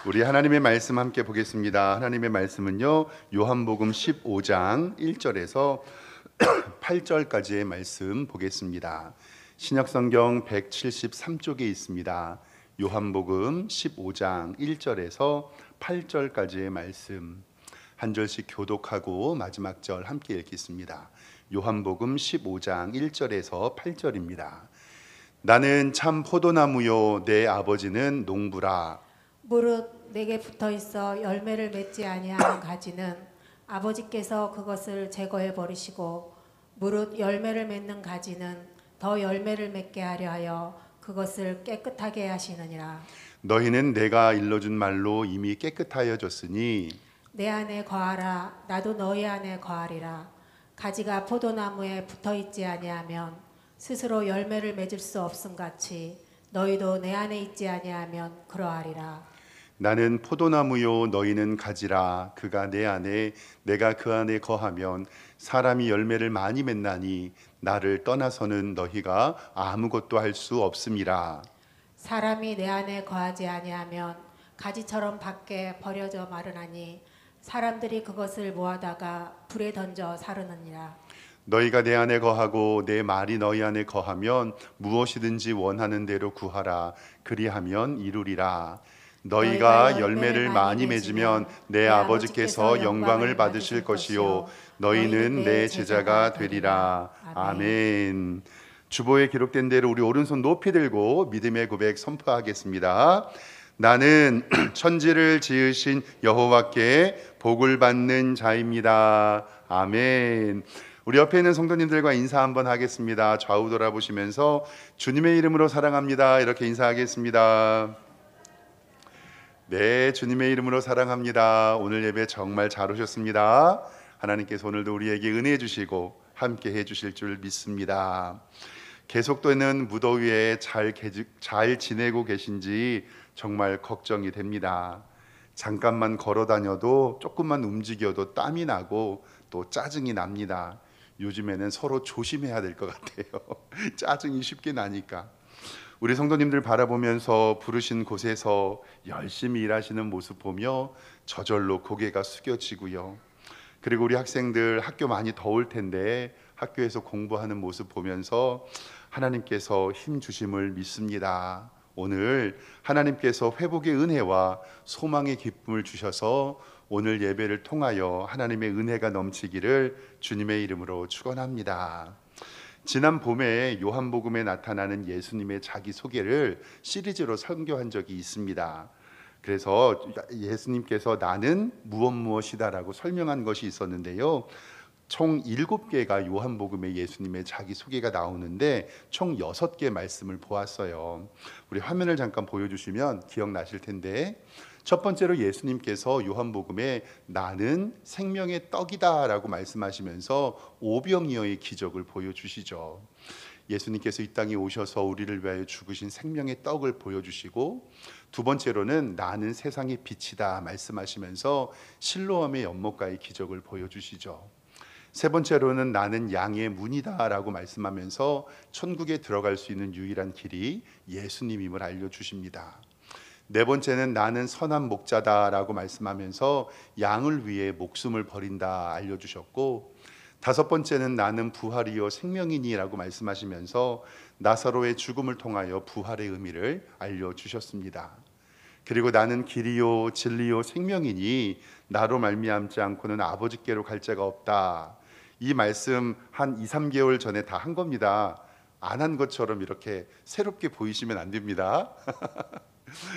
우리 하나님의 말씀 함께 보겠습니다. 하나님의 말씀은요, 요한복음 15장 1절에서 8절까지의 말씀 보겠습니다. 신약성경 173쪽에 있습니다. 요한복음 15장 1절에서 8절까지의 말씀 한 절씩 교독하고 마지막 절 함께 읽겠습니다. 요한복음 15장 1절에서 8절입니다. 나는 참 포도나무요 내 아버지는 농부라. 무릇 내게 붙어 있어 열매를 맺지 아니하는 가지는 아버지께서 그것을 제거해 버리시고, 무릇 열매를 맺는 가지는 더 열매를 맺게 하려 하여 그것을 깨끗하게 하시느니라. 너희는 내가 일러준 말로 이미 깨끗하여졌으니 내 안에 거하라, 나도 너희 안에 거하리라. 가지가 포도나무에 붙어 있지 아니하면 스스로 열매를 맺을 수 없음 같이 너희도 내 안에 있지 아니하면 그러하리라. 나는 포도나무요 너희는 가지라. 그가 내 안에 내가 그 안에 거하면 사람이 열매를 많이 맺나니 나를 떠나서는 너희가 아무것도 할 수 없음이라. 사람이 내 안에 거하지 아니하면 가지처럼 밖에 버려져 마르나니 사람들이 그것을 모아다가 불에 던져 사르느니라. 너희가 내 안에 거하고 내 말이 너희 안에 거하면 무엇이든지 원하는 대로 구하라. 그리하면 이루리라. 너희가 열매를 많이 맺으면 내 아버지께서 영광을 받으실 것이요 너희는 내 제자가 되리라. 아멘. 주보에 기록된 대로 우리 오른손 높이 들고 믿음의 고백 선포하겠습니다. 나는 천지를 지으신 여호와께 복을 받는 자입니다. 아멘. 우리 옆에 있는 성도님들과 인사 한번 하겠습니다. 좌우 돌아보시면서 주님의 이름으로 사랑합니다 이렇게 인사하겠습니다. 네, 주님의 이름으로 사랑합니다. 오늘 예배 정말 잘 오셨습니다. 하나님께서 오늘도 우리에게 은혜 주시고 함께 해주실 줄 믿습니다. 계속되는 무더위에 잘 지내고 계신지 정말 걱정이 됩니다. 잠깐만 걸어 다녀도 조금만 움직여도 땀이 나고 또 짜증이 납니다. 요즘에는 서로 조심해야 될 것 같아요. 짜증이 쉽게 나니까. 우리 성도님들 바라보면서 부르신 곳에서 열심히 일하시는 모습 보며 저절로 고개가 숙여지고요. 그리고 우리 학생들 학교 많이 더울 텐데 학교에서 공부하는 모습 보면서 하나님께서 힘 주심을 믿습니다. 오늘 하나님께서 회복의 은혜와 소망의 기쁨을 주셔서 오늘 예배를 통하여 하나님의 은혜가 넘치기를 주님의 이름으로 축원합니다. 지난 봄에 요한복음에 나타나는 예수님의 자기소개를 시리즈로 설교한 적이 있습니다. 그래서 예수님께서 나는 무엇이다라고 설명한 것이 있었는데요. 총 7개가 요한복음에 예수님의 자기소개가 나오는데 총 6개 말씀을 보았어요. 우리 화면을 잠깐 보여주시면 기억나실 텐데, 첫 번째로 예수님께서 요한복음에 나는 생명의 떡이다 라고 말씀하시면서 오병이어의 기적을 보여주시죠. 예수님께서 이 땅에 오셔서 우리를 위하여 죽으신 생명의 떡을 보여주시고, 두 번째로는 나는 세상의 빛이다 말씀하시면서 실로암의 연못가의 기적을 보여주시죠. 세 번째로는 나는 양의 문이다 라고 말씀하면서 천국에 들어갈 수 있는 유일한 길이 예수님임을 알려주십니다. 네 번째는 나는 선한 목자다 라고 말씀하면서 양을 위해 목숨을 버린다 알려주셨고, 다섯 번째는 나는 부활이요 생명이니 라고 말씀하시면서 나사로의 죽음을 통하여 부활의 의미를 알려주셨습니다. 그리고 나는 길이요 진리요 생명이니 나로 말미암지 않고는 아버지께로 갈 자가 없다. 이 말씀 한 2, 3개월 전에 다 한 겁니다. 안 한 것처럼 이렇게 새롭게 보이시면 안 됩니다.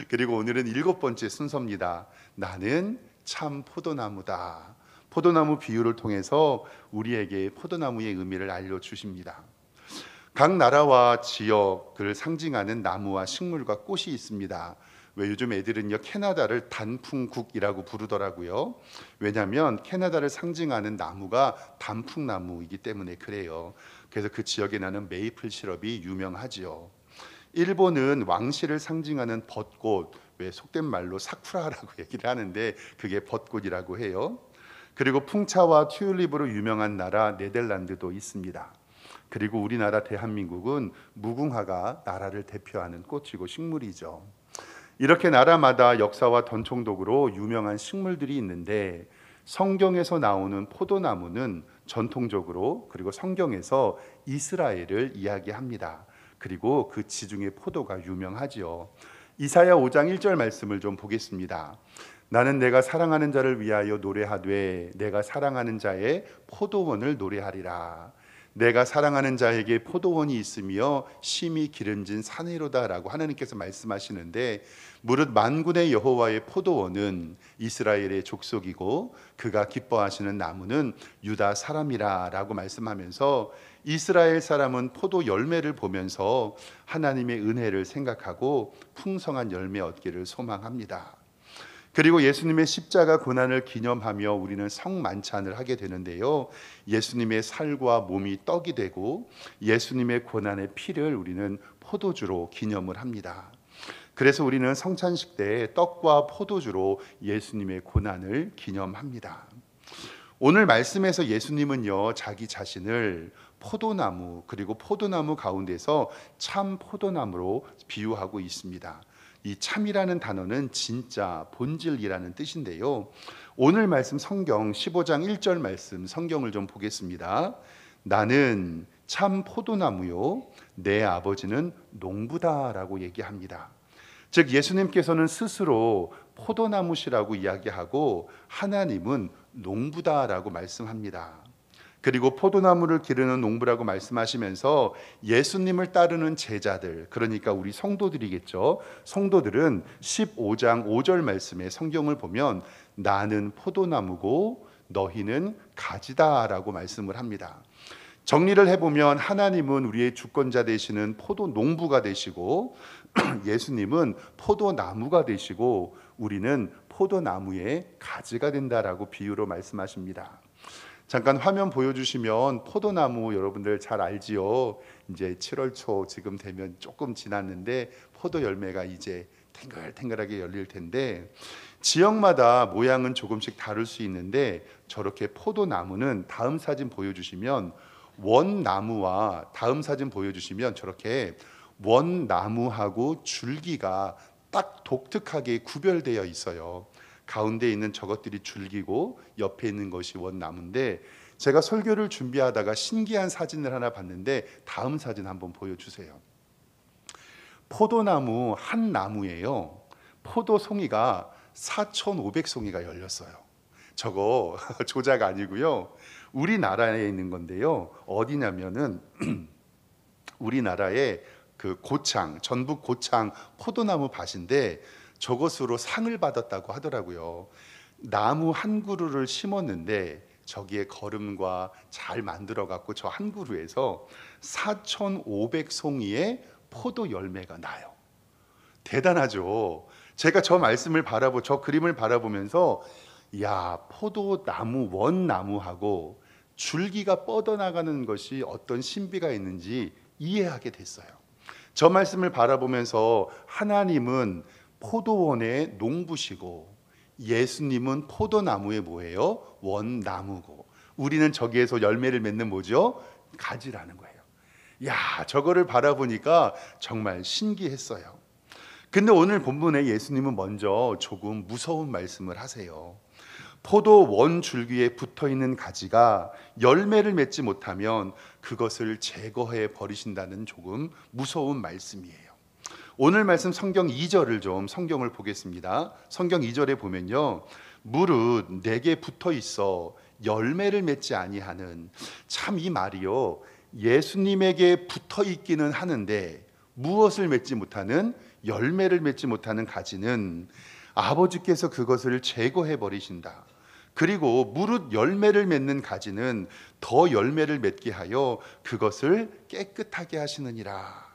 그리고 오늘은 7번째 순서입니다. 나는 참 포도나무다. 포도나무 비유를 통해서 우리에게 포도나무의 의미를 알려주십니다. 각 나라와 지역을 상징하는 나무와 식물과 꽃이 있습니다. 왜 요즘 애들은요 캐나다를 단풍국이라고 부르더라고요. 왜냐하면 캐나다를 상징하는 나무가 단풍나무이기 때문에 그래요. 그래서 그 지역에 나는 메이플 시럽이 유명하지요. 일본은 왕실을 상징하는 벚꽃, 왜 속된 말로 사쿠라라고 얘기를 하는데 그게 벚꽃이라고 해요. 그리고 풍차와 튤립으로 유명한 나라 네덜란드도 있습니다. 그리고 우리나라 대한민국은 무궁화가 나라를 대표하는 꽃이고 식물이죠. 이렇게 나라마다 역사와 전통적으로 유명한 식물들이 있는데 성경에서 나오는 포도나무는 전통적으로 그리고 성경에서 이스라엘을 이야기합니다. 그리고 그 지중해 포도가 유명하지요. 이사야 5장 1절 말씀을 좀 보겠습니다. 나는 내가 사랑하는 자를 위하여 노래하되 내가 사랑하는 자의 포도원을 노래하리라. 내가 사랑하는 자에게 포도원이 있으며 심히 기름진 산이로다라고 하나님께서 말씀하시는데, 무릇 만군의 여호와의 포도원은 이스라엘의 족속이고 그가 기뻐하시는 나무는 유다 사람이라라고 말씀하면서, 이스라엘 사람은 포도 열매를 보면서 하나님의 은혜를 생각하고 풍성한 열매 얻기를 소망합니다. 그리고 예수님의 십자가 고난을 기념하며 우리는 성만찬을 하게 되는데요, 예수님의 살과 몸이 떡이 되고 예수님의 고난의 피를 우리는 포도주로 기념을 합니다. 그래서 우리는 성찬식 때 떡과 포도주로 예수님의 고난을 기념합니다. 오늘 말씀에서 예수님은요, 자기 자신을 포도나무, 그리고 포도나무 가운데서 참 포도나무로 비유하고 있습니다. 이 참이라는 단어는 진짜, 본질이라는 뜻인데요, 오늘 말씀 성경 15장 1절 말씀 성경을 좀 보겠습니다. 나는 참 포도나무요 내 아버지는 농부다라고 얘기합니다. 즉 예수님께서는 스스로 포도나무시라고 이야기하고 하나님은 농부다라고 말씀합니다. 그리고 포도나무를 기르는 농부라고 말씀하시면서 예수님을 따르는 제자들, 그러니까 우리 성도들이겠죠. 성도들은 15장 5절 말씀에 성경을 보면 나는 포도나무고 너희는 가지다라고 말씀을 합니다. 정리를 해보면 하나님은 우리의 주권자 되시는 포도 농부가 되시고 예수님은 포도나무가 되시고 우리는 포도나무의 가지가 된다라고 비유로 말씀하십니다. 잠깐 화면 보여주시면 포도나무 여러분들 잘 알지요. 이제 7월 초 지금 되면 조금 지났는데 포도 열매가 이제 탱글탱글하게 열릴 텐데, 지역마다 모양은 조금씩 다를 수 있는데 저렇게 포도나무는 다음 사진 보여주시면 원나무와 다음 사진 보여주시면 저렇게 원나무하고 줄기가 딱 독특하게 구별되어 있어요. 가운데 있는 저것들이 줄기고 옆에 있는 것이 원나무인데, 제가 설교를 준비하다가 신기한 사진을 하나 봤는데 다음 사진 한번 보여주세요. 포도나무 한 나무에요, 포도송이가 4,500송이가 열렸어요. 저거 조작 아니고요, 우리나라에 있는 건데요, 어디냐면은 우리나라의 그 고창, 전북 고창 포도나무 밭인데 저것으로 상을 받았다고 하더라고요. 나무 한 그루를 심었는데 저기에 거름과 잘 만들어 갖고 저 한 그루에서 4,500송이의 포도 열매가 나요. 대단하죠. 제가 저 말씀을 저 그림을 바라보면서 야, 포도나무 원나무하고 줄기가 뻗어나가는 것이 어떤 신비가 있는지 이해하게 됐어요. 저 말씀을 바라보면서 하나님은 포도원의 농부시고 예수님은 포도나무의 뭐예요? 원나무고 우리는 저기에서 열매를 맺는 뭐죠? 가지라는 거예요. 야, 저거를 바라보니까 정말 신기했어요. 근데 오늘 본문에 예수님은 먼저 조금 무서운 말씀을 하세요. 포도 원 줄기에 붙어있는 가지가 열매를 맺지 못하면 그것을 제거해 버리신다는 조금 무서운 말씀이에요. 오늘 말씀 성경 2절을 좀 성경을 보겠습니다. 성경 2절에 보면요, 무릇 내게 붙어 있어 열매를 맺지 아니하는, 참 이 말이요, 예수님에게 붙어 있기는 하는데 무엇을 맺지 못하는, 열매를 맺지 못하는 가지는 아버지께서 그것을 제거해 버리신다. 그리고 무릇 열매를 맺는 가지는 더 열매를 맺게 하여 그것을 깨끗하게 하시느니라.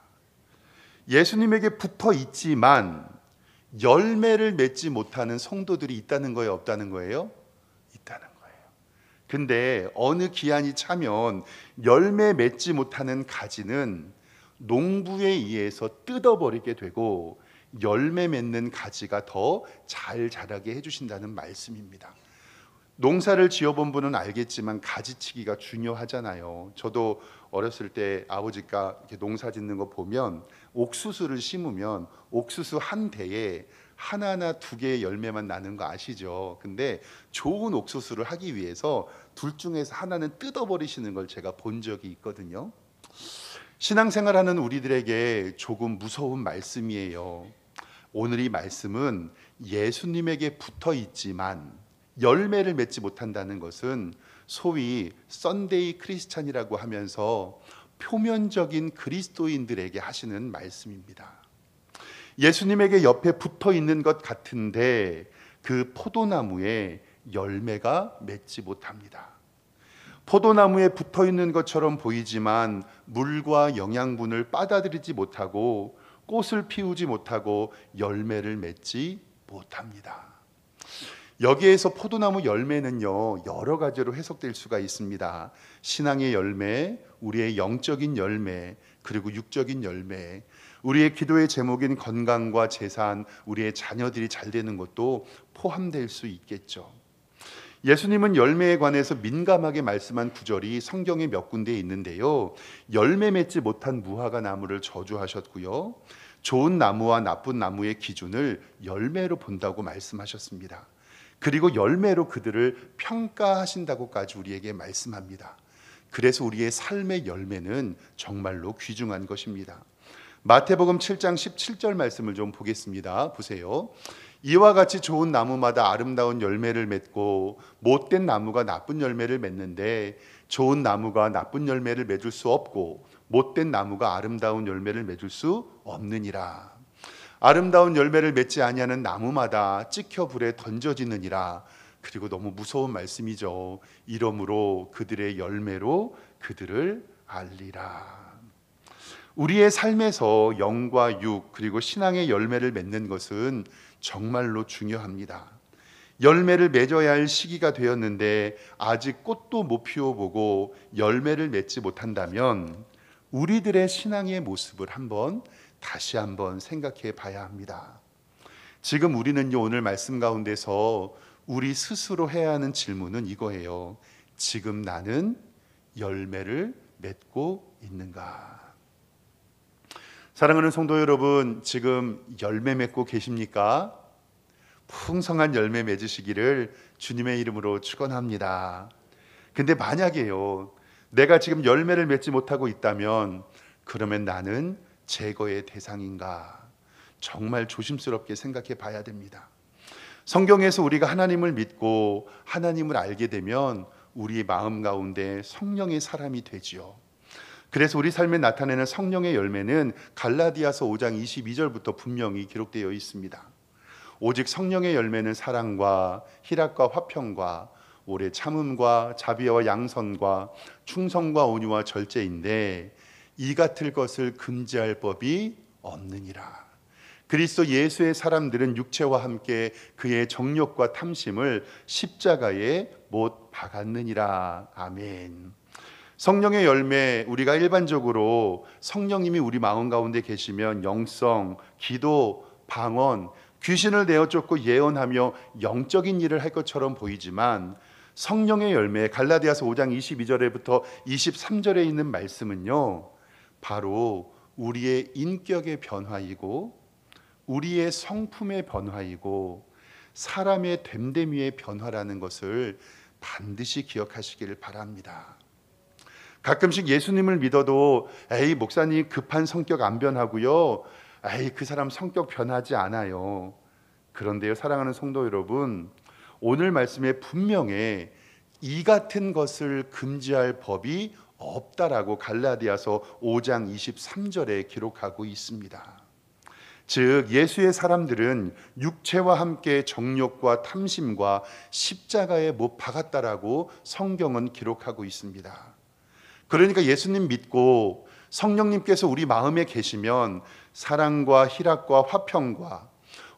예수님에게 붙어 있지만 열매를 맺지 못하는 성도들이 있다는 거예요, 없다는 거예요? 있다는 거예요. 근데 어느 기한이 차면 열매 맺지 못하는 가지는 농부에 의해서 뜯어버리게 되고 열매 맺는 가지가 더 잘 자라게 해주신다는 말씀입니다. 농사를 지어본 분은 알겠지만 가지치기가 중요하잖아요. 저도 어렸을 때 아버지가 이렇게 농사 짓는 거 보면 옥수수를 심으면 옥수수 한 대에 하나나 두 개의 열매만 나는 거 아시죠? 근데 좋은 옥수수를 하기 위해서 둘 중에서 하나는 뜯어버리시는 걸 제가 본 적이 있거든요. 신앙생활하는 우리들에게 조금 무서운 말씀이에요. 오늘 이 말씀은 예수님에게 붙어 있지만 열매를 맺지 못한다는 것은 소위 썬데이 크리스찬이라고 하면서 표면적인 그리스도인들에게 하시는 말씀입니다. 예수님에게 옆에 붙어 있는 것 같은데 그 포도나무에 열매가 맺지 못합니다. 포도나무에 붙어 있는 것처럼 보이지만 물과 영양분을 빨아들이지 못하고 꽃을 피우지 못하고 열매를 맺지 못합니다. 여기에서 포도나무 열매는요, 여러 가지로 해석될 수가 있습니다. 신앙의 열매, 우리의 영적인 열매, 그리고 육적인 열매, 우리의 기도의 제목인 건강과 재산, 우리의 자녀들이 잘 되는 것도 포함될 수 있겠죠. 예수님은 열매에 관해서 민감하게 말씀한 구절이 성경에 몇 군데 있는데요, 열매 맺지 못한 무화과 나무를 저주하셨고요, 좋은 나무와 나쁜 나무의 기준을 열매로 본다고 말씀하셨습니다. 그리고 열매로 그들을 평가하신다고까지 우리에게 말씀합니다. 그래서 우리의 삶의 열매는 정말로 귀중한 것입니다. 마태복음 7장 17절 말씀을 좀 보겠습니다. 보세요. 이와 같이 좋은 나무마다 아름다운 열매를 맺고 못된 나무가 나쁜 열매를 맺는데 좋은 나무가 나쁜 열매를 맺을 수 없고 못된 나무가 아름다운 열매를 맺을 수 없느니라. 아름다운 열매를 맺지 아니하는 나무마다 찍혀 불에 던져지느니라. 그리고 너무 무서운 말씀이죠. 이러므로 그들의 열매로 그들을 알리라. 우리의 삶에서 영과 육 그리고 신앙의 열매를 맺는 것은 정말로 중요합니다. 열매를 맺어야 할 시기가 되었는데 아직 꽃도 못 피워보고 열매를 맺지 못한다면 우리들의 신앙의 모습을 다시 한번 생각해 봐야 합니다. 지금 우리는요, 오늘 말씀 가운데서 우리 스스로 해야 하는 질문은 이거예요. 지금 나는 열매를 맺고 있는가? 사랑하는 성도 여러분, 지금 열매 맺고 계십니까? 풍성한 열매 맺으시기를 주님의 이름으로 축원합니다. 근데 만약에요, 내가 지금 열매를 맺지 못하고 있다면 그러면 나는 제거의 대상인가? 정말 조심스럽게 생각해 봐야 됩니다. 성경에서 우리가 하나님을 믿고 하나님을 알게 되면 우리 마음 가운데 성령의 사람이 되지요. 그래서 우리 삶에 나타내는 성령의 열매는 갈라디아서 5장 22절부터 분명히 기록되어 있습니다. 오직 성령의 열매는 사랑과 희락과 화평과 오래 참음과 자비와 양선과 충성과 온유와 절제인데 이 같을 것을 금지할 법이 없느니라. 그리스도 예수의 사람들은 육체와 함께 그의 정욕과 탐심을 십자가에 못 박았느니라. 아멘. 성령의 열매, 우리가 일반적으로 성령님이 우리 마음 가운데 계시면 영성, 기도, 방언, 귀신을 내어 쫓고 예언하며 영적인 일을 할 것처럼 보이지만 성령의 열매, 갈라디아서 5장 22절에부터 23절에 있는 말씀은요, 바로 우리의 인격의 변화이고 우리의 성품의 변화이고 사람의 됨됨이의 변화라는 것을 반드시 기억하시기를 바랍니다. 가끔씩 예수님을 믿어도 에이 목사님 급한 성격 안 변하고요, 에이 그 사람 성격 변하지 않아요. 그런데요, 사랑하는 성도 여러분, 오늘 말씀에 분명히 이 같은 것을 금지할 법이 없다라고 갈라디아서 5장 23절에 기록하고 있습니다. 즉 예수의 사람들은 육체와 함께 정욕과 탐심과 십자가에 못 박았다라고 성경은 기록하고 있습니다. 그러니까 예수님 믿고 성령님께서 우리 마음에 계시면 사랑과 희락과 화평과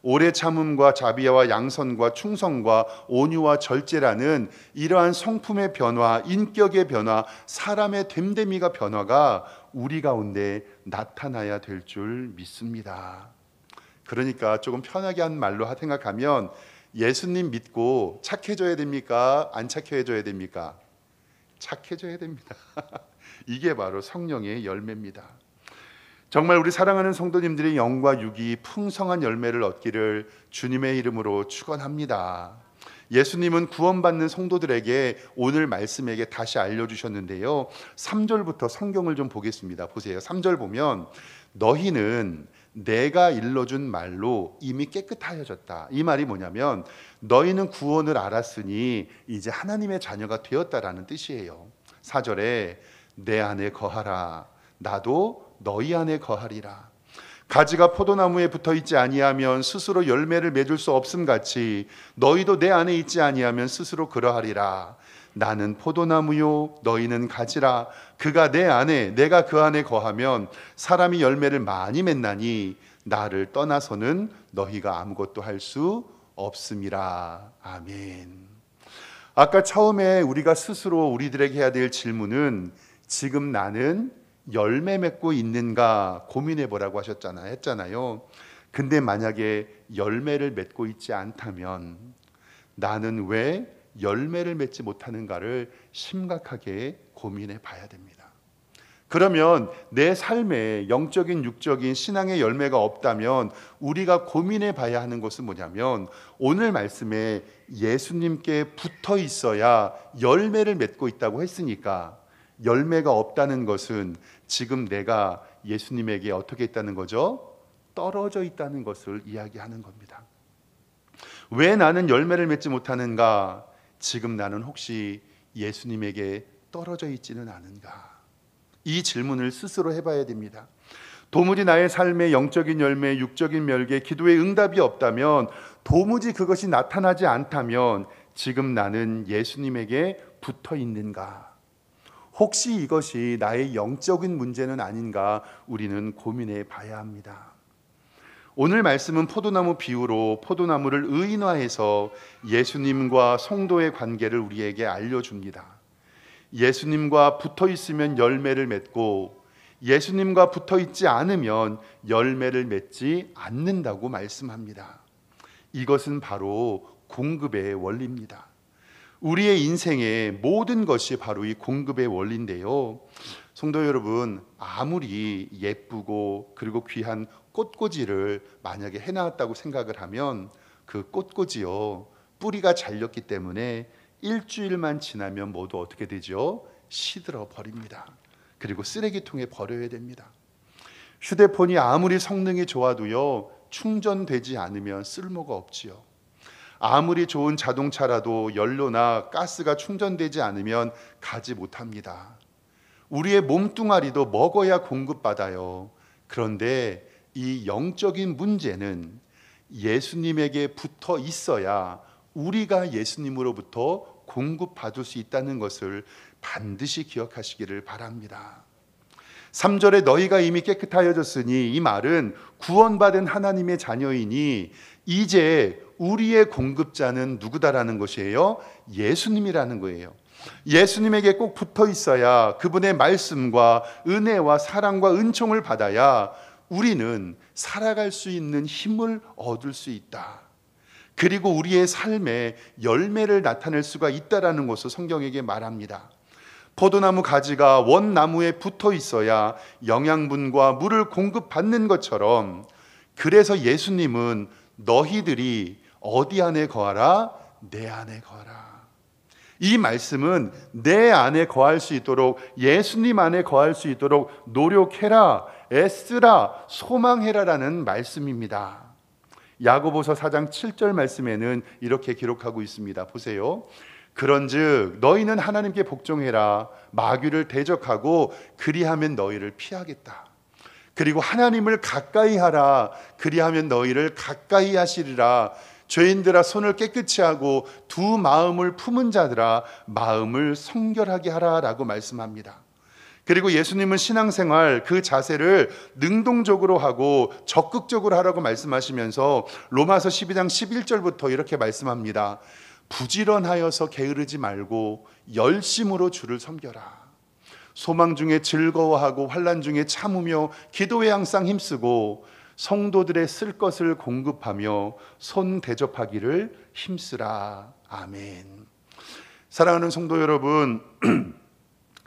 오래 참음과 자비와 양선과 충성과 온유와 절제라는 이러한 성품의 변화, 인격의 변화, 사람의 됨됨이가 변화가 우리 가운데 나타나야 될 줄 믿습니다. 그러니까 조금 편하게 한 말로 생각하면 예수님 믿고 착해져야 됩니까? 안 착해져야 됩니까? 착해져야 됩니다. 이게 바로 성령의 열매입니다. 정말 우리 사랑하는 성도님들이 영과 육이 풍성한 열매를 얻기를 주님의 이름으로 축원합니다. 예수님은 구원받는 성도들에게 오늘 말씀에게 다시 알려주셨는데요, 3절부터 성경을 좀 보겠습니다. 보세요. 3절 보면 너희는 내가 일러준 말로 이미 깨끗하여졌다. 이 말이 뭐냐면 너희는 구원을 알았으니 이제 하나님의 자녀가 되었다라는 뜻이에요. 4절에 내 안에 거하라. 나도 너희 안에 거하리라. 가지가 포도나무에 붙어 있지 아니하면 스스로 열매를 맺을 수 없음 같이 너희도 내 안에 있지 아니하면 스스로 그러하리라. 나는 포도나무요 너희는 가지라. 그가 내 안에 내가 그 안에 거하면 사람이 열매를 많이 맺나니 나를 떠나서는 너희가 아무것도 할 수 없음이라. 아멘. 아까 처음에 우리가 스스로 우리들에게 해야 될 질문은 지금 나는 열매 맺고 있는가 고민해 보라고 했잖아요. 근데 만약에 열매를 맺고 있지 않다면 나는 왜 열매를 맺지 못하는가를 심각하게 고민해 봐야 됩니다. 그러면 내 삶에 영적인 육적인 신앙의 열매가 없다면 우리가 고민해 봐야 하는 것은 뭐냐면 오늘 말씀에 예수님께 붙어 있어야 열매를 맺고 있다고 했으니까 열매가 없다는 것은 지금 내가 예수님에게 어떻게 있다는 거죠? 떨어져 있다는 것을 이야기하는 겁니다. 왜 나는 열매를 맺지 못하는가? 지금 나는 혹시 예수님에게 떨어져 있지는 않은가? 이 질문을 스스로 해봐야 됩니다. 도무지 나의 삶의 영적인 열매, 육적인 멸개, 기도의 응답이 없다면, 도무지 그것이 나타나지 않다면 지금 나는 예수님에게 붙어 있는가? 혹시 이것이 나의 영적인 문제는 아닌가 우리는 고민해 봐야 합니다. 오늘 말씀은 포도나무 비유로 포도나무를 의인화해서 예수님과 성도의 관계를 우리에게 알려줍니다. 예수님과 붙어 있으면 열매를 맺고 예수님과 붙어 있지 않으면 열매를 맺지 않는다고 말씀합니다. 이것은 바로 공급의 원리입니다. 우리의 인생의 모든 것이 바로 이 공급의 원리인데요, 성도 여러분, 아무리 예쁘고 그리고 귀한 꽃꽂이를 만약에 해놨다고 생각을 하면 그 꽃꽂이요, 뿌리가 잘렸기 때문에 일주일만 지나면 모두 어떻게 되죠? 시들어 버립니다. 그리고 쓰레기통에 버려야 됩니다. 휴대폰이 아무리 성능이 좋아도요, 충전되지 않으면 쓸모가 없지요. 아무리 좋은 자동차라도 연료나 가스가 충전되지 않으면 가지 못합니다. 우리의 몸뚱아리도 먹어야 공급받아요. 그런데 이 영적인 문제는 예수님에게 붙어 있어야 우리가 예수님으로부터 공급받을 수 있다는 것을 반드시 기억하시기를 바랍니다. 3절에 너희가 이미 깨끗하여졌으니, 이 말은 구원받은 하나님의 자녀이니 이제 우리의 공급자는 누구다라는 것이에요? 예수님이라는 거예요. 예수님에게 꼭 붙어 있어야, 그분의 말씀과 은혜와 사랑과 은총을 받아야 우리는 살아갈 수 있는 힘을 얻을 수 있다. 그리고 우리의 삶에 열매를 나타낼 수가 있다라는 것을 성경에게 말합니다. 포도나무 가지가 원나무에 붙어 있어야 영양분과 물을 공급받는 것처럼, 그래서 예수님은 너희들이 어디 안에 거하라? 내 안에 거하라. 이 말씀은 내 안에 거할 수 있도록, 예수님 안에 거할 수 있도록 노력해라, 애쓰라, 소망해라라는 말씀입니다. 야고보서 4장 7절 말씀에는 이렇게 기록하고 있습니다. 보세요. 그런즉 너희는 하나님께 복종해라. 마귀를 대적하고 그리하면 너희를 피하겠다. 그리고 하나님을 가까이 하라. 그리하면 너희를 가까이 하시리라. 죄인들아 손을 깨끗이 하고 두 마음을 품은 자들아 마음을 성결하게 하라라고 말씀합니다. 그리고 예수님은 신앙생활 그 자세를 능동적으로 하고 적극적으로 하라고 말씀하시면서 로마서 12장 11절부터 이렇게 말씀합니다. 부지런하여서 게으르지 말고 열심으로 주를 섬겨라. 소망 중에 즐거워하고 환난 중에 참으며 기도에 항상 힘쓰고 성도들의 쓸 것을 공급하며 손 대접하기를 힘쓰라. 아멘. 사랑하는 성도 여러분,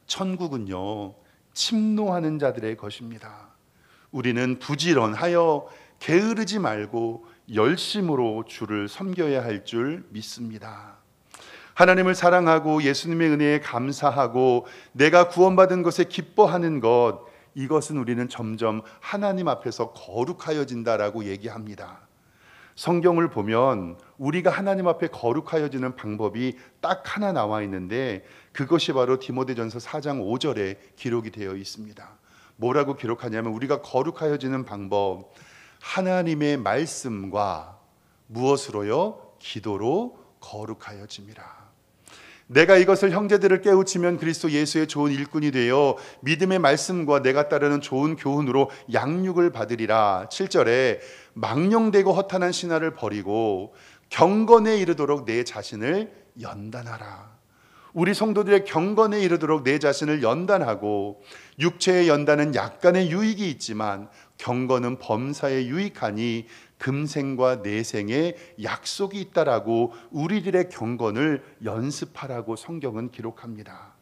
천국은요 침노하는 자들의 것입니다. 우리는 부지런하여 게으르지 말고 열심으로 주를 섬겨야 할 줄 믿습니다. 하나님을 사랑하고 예수님의 은혜에 감사하고 내가 구원받은 것에 기뻐하는 것, 이것은 우리는 점점 하나님 앞에서 거룩하여진다라고 얘기합니다. 성경을 보면 우리가 하나님 앞에 거룩하여지는 방법이 딱 하나 나와 있는데, 그것이 바로 디모데전서 4장 5절에 기록이 되어 있습니다. 뭐라고 기록하냐면, 우리가 거룩하여지는 방법, 하나님의 말씀과 무엇으로요? 기도로 거룩하여짐이라. 내가 이것을 형제들을 깨우치면 그리스도 예수의 좋은 일꾼이 되어 믿음의 말씀과 내가 따르는 좋은 교훈으로 양육을 받으리라. 7절에 망령되고 허탄한 신화를 버리고 경건에 이르도록 내 자신을 연단하라. 우리 성도들의 경건에 이르도록 내 자신을 연단하고, 육체의 연단은 약간의 유익이 있지만 경건은 범사에 유익하니 금생과 내생에 약속이 있다라고 우리들의 경건을 연습하라고 성경은 기록합니다.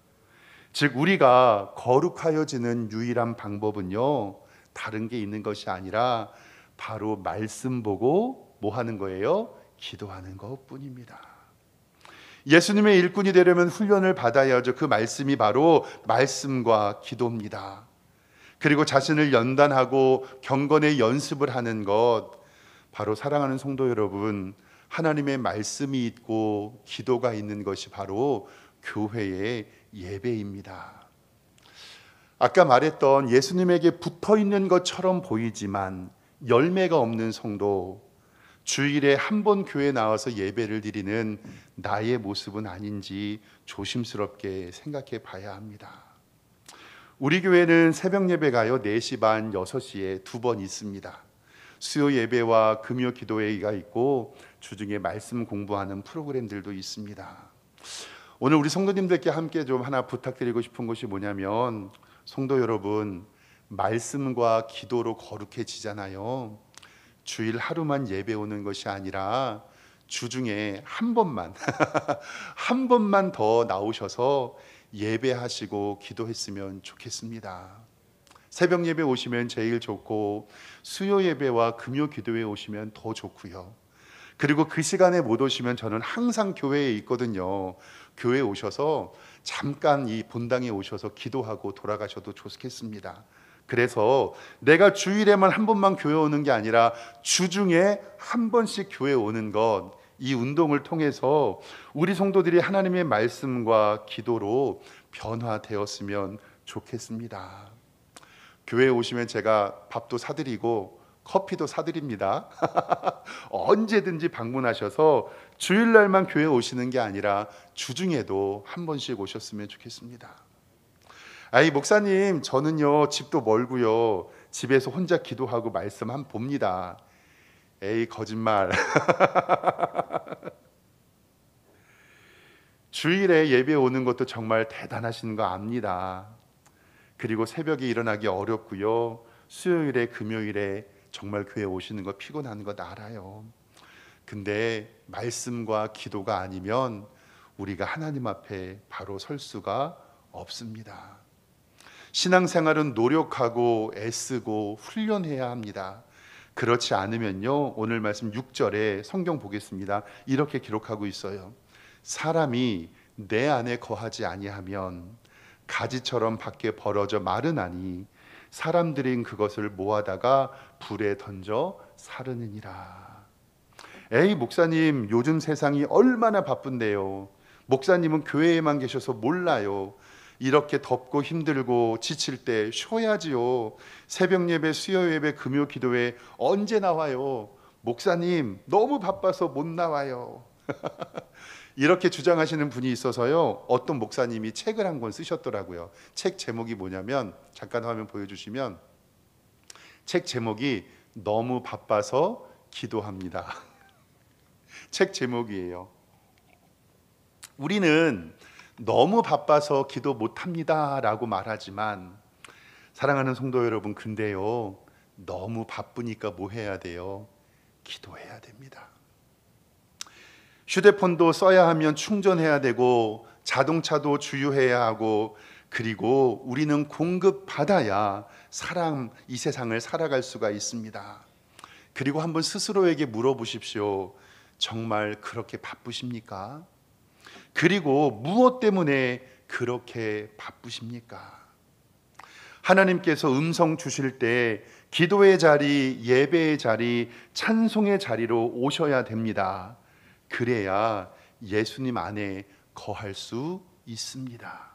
즉 우리가 거룩하여지는 유일한 방법은요, 다른 게 있는 것이 아니라 바로 말씀 보고 뭐 하는 거예요? 기도하는 것뿐입니다. 예수님의 일꾼이 되려면 훈련을 받아야죠. 그 말씀이 바로 말씀과 기도입니다. 그리고 자신을 연단하고 경건의 연습을 하는 것, 바로 사랑하는 성도 여러분, 하나님의 말씀이 있고 기도가 있는 것이 바로 교회의 예배입니다. 아까 말했던 예수님에게 붙어 있는 것처럼 보이지만 열매가 없는 성도, 주일에 한 번 교회에 나와서 예배를 드리는 나의 모습은 아닌지 조심스럽게 생각해 봐야 합니다. 우리 교회는 새벽 예배가요 4시 반, 6시에 2번 있습니다. 수요 예배와 금요 기도회가 있고 주중에 말씀 공부하는 프로그램들도 있습니다. 오늘 우리 성도님들께 함께 좀 하나 부탁드리고 싶은 것이 뭐냐면, 성도 여러분, 말씀과 기도로 거룩해지잖아요. 주일 하루만 예배 오는 것이 아니라 주중에 한 번만 한 번만 더 나오셔서 예배하시고 기도했으면 좋겠습니다. 새벽 예배 오시면 제일 좋고, 수요 예배와 금요 기도회 오시면 더 좋고요. 그리고 그 시간에 못 오시면 저는 항상 교회에 있거든요. 교회에 오셔서 잠깐 이 본당에 오셔서 기도하고 돌아가셔도 좋겠습니다. 그래서 내가 주일에만 한 번만 교회 오는 게 아니라 주중에 한 번씩 교회 오는 것, 이 운동을 통해서 우리 성도들이 하나님의 말씀과 기도로 변화되었으면 좋겠습니다. 교회에 오시면 제가 밥도 사드리고 커피도 사드립니다. 언제든지 방문하셔서 주일날만 교회 오시는 게 아니라 주중에도 한 번씩 오셨으면 좋겠습니다. 아이 목사님, 저는요 집도 멀고요, 집에서 혼자 기도하고 말씀 한 봅니다. 에이 거짓말. 주일에 예배 오는 것도 정말 대단하신 거 압니다. 그리고 새벽에 일어나기 어렵고요, 수요일에 금요일에 정말 교회 오시는 거 피곤한 거 알아요. 근데 말씀과 기도가 아니면 우리가 하나님 앞에 바로 설 수가 없습니다. 신앙생활은 노력하고 애쓰고 훈련해야 합니다. 그렇지 않으면요, 오늘 말씀 6절에 성경 보겠습니다. 이렇게 기록하고 있어요. 사람이 내 안에 거하지 아니하면 가지처럼 밖에 벌어져 마르나니 사람들인 그것을 모아다가 불에 던져 사르느니라. 에이 목사님, 요즘 세상이 얼마나 바쁜데요. 목사님은 교회에만 계셔서 몰라요. 이렇게 덥고 힘들고 지칠 때 쉬어야지요. 새벽 예배, 수요 예배, 금요 기도회 언제 나와요? 목사님 너무 바빠서 못 나와요. 이렇게 주장하시는 분이 있어서요, 어떤 목사님이 책을 한 권 쓰셨더라고요. 책 제목이 뭐냐면, 잠깐 화면 보여주시면, 책 제목이 너무 바빠서 기도합니다. 책 제목이에요. 우리는 너무 바빠서 기도 못합니다 라고 말하지만, 사랑하는 성도 여러분, 근데요 너무 바쁘니까 뭐 해야 돼요? 기도해야 됩니다. 휴대폰도 써야 하면 충전해야 되고 자동차도 주유해야 하고, 그리고 우리는 공급받아야 이 세상을 살아갈 수가 있습니다. 그리고 한번 스스로에게 물어보십시오. 정말 그렇게 바쁘십니까? 그리고 무엇 때문에 그렇게 바쁘십니까? 하나님께서 음성 주실 때 기도의 자리, 예배의 자리, 찬송의 자리로 오셔야 됩니다. 그래야 예수님 안에 거할 수 있습니다.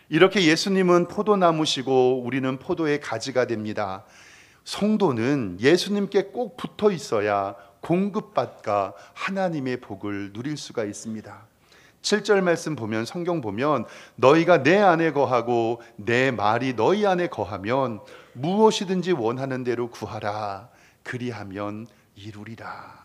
이렇게 예수님은 포도나무시고 우리는 포도의 가지가 됩니다. 성도는 예수님께 꼭 붙어 있어야 공급받가 하나님의 복을 누릴 수가 있습니다. 7절 말씀 보면, 성경 보면, 너희가 내 안에 거하고 내 말이 너희 안에 거하면 무엇이든지 원하는 대로 구하라. 그리하면 이루리라.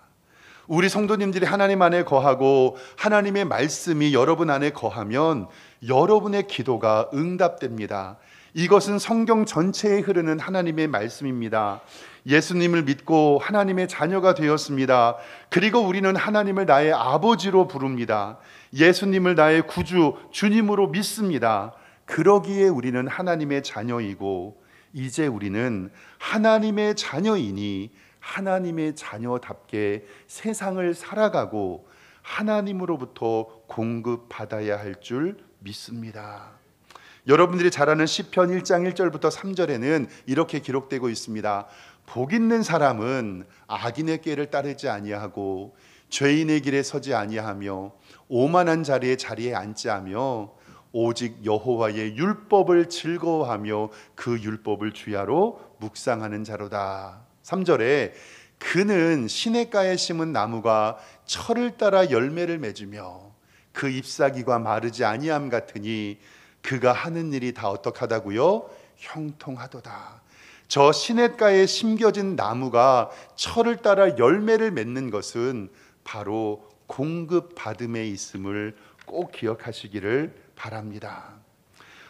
우리 성도님들이 하나님 안에 거하고 하나님의 말씀이 여러분 안에 거하면 여러분의 기도가 응답됩니다. 이것은 성경 전체에 흐르는 하나님의 말씀입니다. 예수님을 믿고 하나님의 자녀가 되었습니다. 그리고 우리는 하나님을 나의 아버지로 부릅니다. 예수님을 나의 구주, 주님으로 믿습니다. 그러기에 우리는 하나님의 자녀이고, 이제 우리는 하나님의 자녀이니 하나님의 자녀답게 세상을 살아가고 하나님으로부터 공급받아야 할 줄 믿습니다. 여러분들이 잘 아는 시편 1장 1절부터 3절에는 이렇게 기록되고 있습니다. 복 있는 사람은 악인의 꾀를 따르지 아니하고 죄인의 길에 서지 아니하며 오만한 자리에 앉지 않으며 오직 여호와의 율법을 즐거워하며 그 율법을 주야로 묵상하는 자로다. 3절에 그는 시냇가에 심은 나무가 철을 따라 열매를 맺으며 그 잎사귀가 마르지 아니함 같으니 그가 하는 일이 다 어떡하다고요? 형통하도다. 저 시냇가에 심겨진 나무가 철을 따라 열매를 맺는 것은 바로 공급받음에 있음을 꼭 기억하시기를 바랍니다.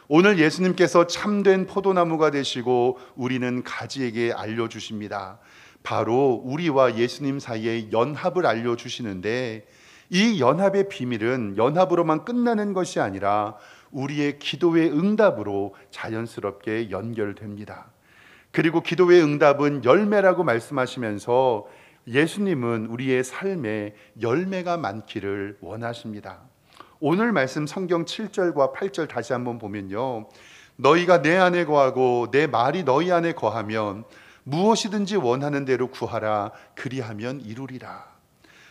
오늘 예수님께서 참된 포도나무가 되시고 우리는 가지에게 알려주십니다. 바로 우리와 예수님 사이의 연합을 알려주시는데, 이 연합의 비밀은 연합으로만 끝나는 것이 아니라 우리의 기도의 응답으로 자연스럽게 연결됩니다. 그리고 기도의 응답은 열매라고 말씀하시면서 예수님은 우리의 삶에 열매가 많기를 원하십니다. 오늘 말씀 성경 7절과 8절 다시 한번 보면요, 너희가 내 안에 거하고 내 말이 너희 안에 거하면 무엇이든지 원하는 대로 구하라. 그리하면 이루리라.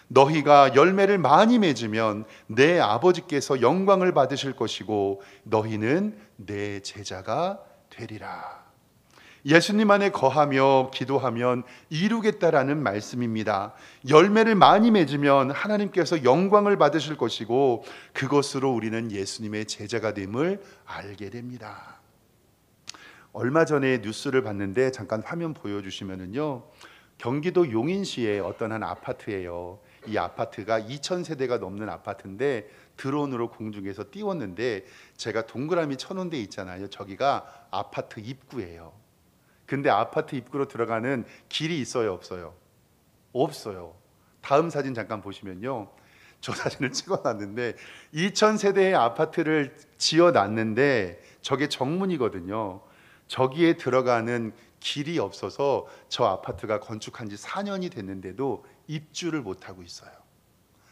너희가 열매를 많이 맺으면 내 아버지께서 영광을 받으실 것이고 너희는 내 제자가 되리라. 예수님 안에 거하며 기도하면 이루겠다라는 말씀입니다. 열매를 많이 맺으면 하나님께서 영광을 받으실 것이고 그것으로 우리는 예수님의 제자가 됨을 알게 됩니다. 얼마 전에 뉴스를 봤는데 잠깐 화면 보여주시면은요, 경기도 용인시의 어떤 한 아파트예요. 이 아파트가 2,000세대가 넘는 아파트인데 드론으로 공중에서 띄웠는데, 제가 동그라미 쳐놓은 데 있잖아요. 저기가 아파트 입구예요. 근데 아파트 입구로 들어가는 길이 있어요, 없어요? 없어요. 다음 사진 잠깐 보시면요, 저 사진을 찍어놨는데 2,000세대의 아파트를 지어놨는데 저게 정문이거든요. 저기에 들어가는 길이 없어서 저 아파트가 건축한 지 4년이 됐는데도 입주를 못하고 있어요.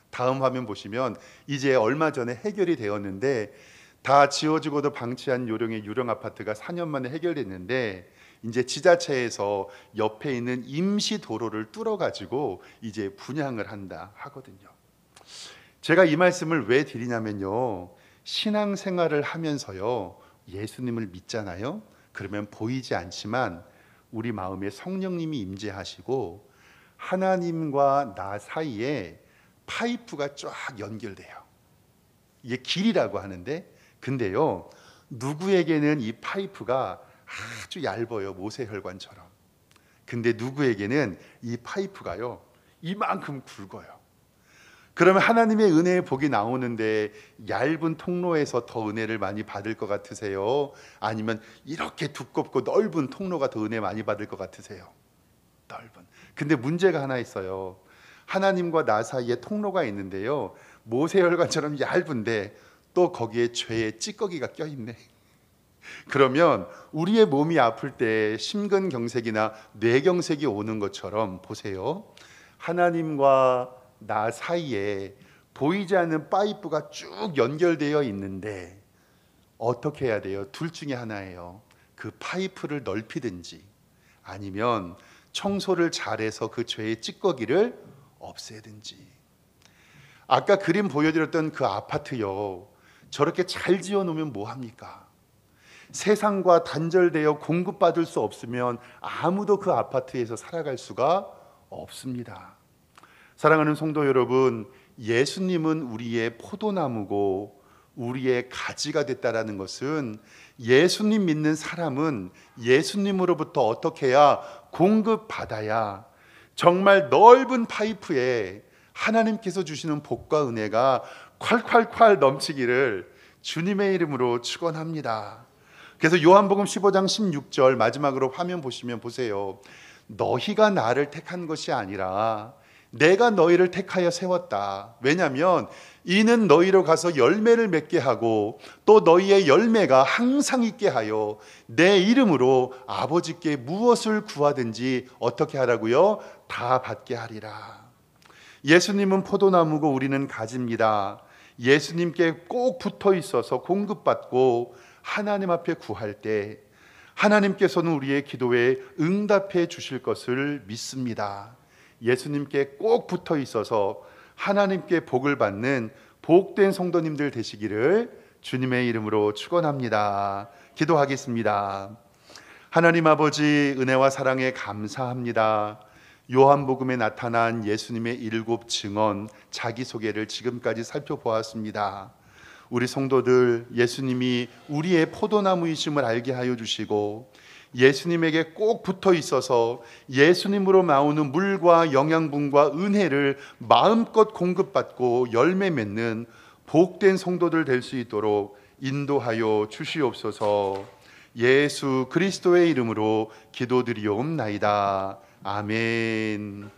다음 화면 보시면 이제 얼마 전에 해결이 되었는데, 다 지어지고도 방치한 요령의 유령 아파트가 4년 만에 해결됐는데, 이제 지자체에서 옆에 있는 임시 도로를 뚫어가지고 이제 분양을 한다 하거든요. 제가 이 말씀을 왜 드리냐면요, 신앙생활을 하면서요, 예수님을 믿잖아요. 그러면 보이지 않지만 우리 마음에 성령님이 임재하시고 하나님과 나 사이에 파이프가 쫙 연결돼요. 이게 길이라고 하는데, 근데요, 누구에게는 이 파이프가 아주 얇아요, 모세혈관처럼. 근데 누구에게는 이 파이프가요, 이만큼 굵어요. 그러면 하나님의 은혜의 복이 나오는데 얇은 통로에서 더 은혜를 많이 받을 것 같으세요? 아니면 이렇게 두껍고 넓은 통로가 더 은혜 많이 받을 것 같으세요? 넓은. 근데 문제가 하나 있어요. 하나님과 나 사이에 통로가 있는데요, 모세혈관처럼 얇은데 또 거기에 죄의 찌꺼기가 껴있네. 그러면 우리의 몸이 아플 때 심근경색이나 뇌경색이 오는 것처럼 보세요, 하나님과 나 사이에 보이지 않는 파이프가 쭉 연결되어 있는데 어떻게 해야 돼요? 둘 중에 하나예요. 그 파이프를 넓히든지 아니면 청소를 잘해서 그 죄의 찌꺼기를 없애든지. 아까 그림 보여드렸던 그 아파트요, 저렇게 잘 지어놓으면 뭐합니까? 세상과 단절되어 공급받을 수 없으면 아무도 그 아파트에서 살아갈 수가 없습니다. 사랑하는 성도 여러분, 예수님은 우리의 포도나무고 우리의 가지가 됐다라는 것은, 예수님 믿는 사람은 예수님으로부터 어떻게 해야 공급받아야 정말 넓은 파이프에 하나님께서 주시는 복과 은혜가 콸콸콸 넘치기를 주님의 이름으로 축원합니다. 그래서 요한복음 15장 16절 마지막으로 화면 보시면 보세요. 너희가 나를 택한 것이 아니라 내가 너희를 택하여 세웠다. 왜냐하면 이는 너희로 가서 열매를 맺게 하고 또 너희의 열매가 항상 있게 하여 내 이름으로 아버지께 무엇을 구하든지 어떻게 하라고요? 다 받게 하리라. 예수님은 포도나무고 우리는 가지입니다. 예수님께 꼭 붙어 있어서 공급받고 하나님 앞에 구할 때 하나님께서는 우리의 기도에 응답해 주실 것을 믿습니다. 예수님께 꼭 붙어 있어서 하나님께 복을 받는 복된 성도님들 되시기를 주님의 이름으로 축원합니다. 기도하겠습니다. 하나님 아버지, 은혜와 사랑에 감사합니다. 요한복음에 나타난 예수님의 7 증언 자기소개를 지금까지 살펴보았습니다. 우리 성도들, 예수님이 우리의 포도나무이심을 알게 하여 주시고 예수님에게 꼭 붙어 있어서 예수님으로 나오는 물과 영양분과 은혜를 마음껏 공급받고 열매 맺는 복된 성도들 될 수 있도록 인도하여 주시옵소서. 예수 그리스도의 이름으로 기도드리옵나이다. 아멘.